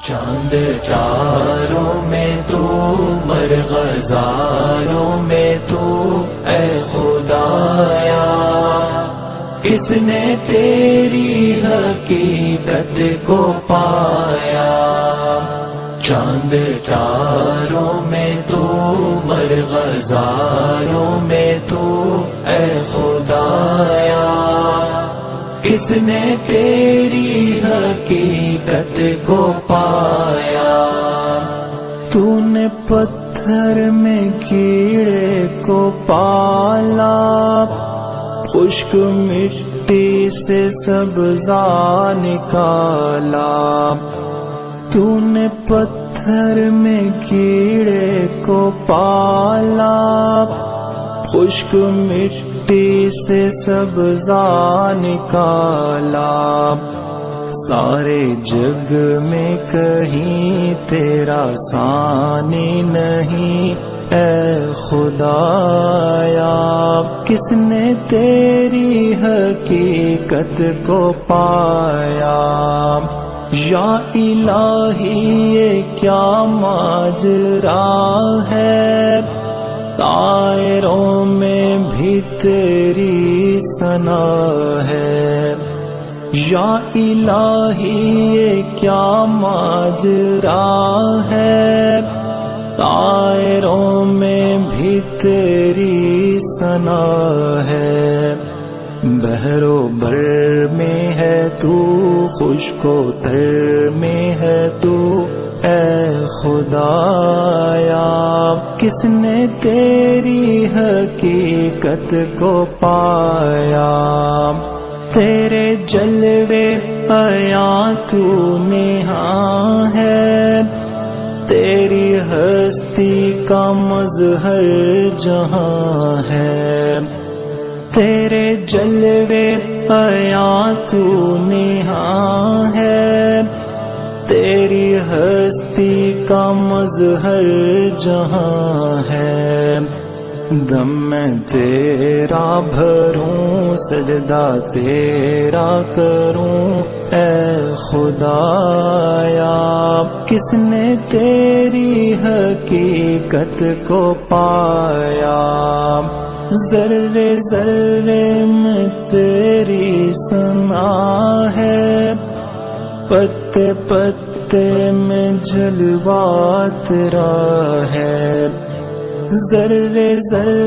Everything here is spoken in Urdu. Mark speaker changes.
Speaker 1: چاند تاروں میں تو مرغزاروں میں تو اے خدایا، کس نے تیری حقیقت کو پایا؟ چاند تاروں میں تو مرغزاروں میں تو اے خدایا، کس نے تیری حقیقت کو پایا؟ تو نے پتھر میں کیڑے کو پالا، خشک مٹی سے سبزہ نکالا۔ تو نے پتھر میں کیڑے کو پالا، خشک مٹی سے سبزہ نکالا۔ سارے جگ میں کہیں تیرا ثانی نہیں، اے خدایا، کس نے تیری حقیقت کو پایا؟ یا الہی یہ کیا ماجرا ہے، طائروں میں بھی تیری ثنا ہے۔ یا الہی یہ کیا ماجرا ہے، طائروں میں بھی تیری ثنا ہے۔ بحر و بر میں ہے تو، خشک و تر میں ہے تو، اے خدایا، کس نے تیری حقیقت کو پایا؟ تیرے جلوے عیاں تو نہاں ہے، تیری ہستی کا مظہر جہاں ہے۔ تیرے جلوے عیاں تو نہاں ہے، تیری ہستی کا مظہر جہاں ہے۔ دم میں تیرا بھروں، سجدہ تیرا کروں، اے خدایا، کس نے تیری حقیقت کو پایا؟ ذرے ذرے میں تیری ثنا ہے، پتے پتے میں جلوہ تیرا ہے۔ ذرے ذرے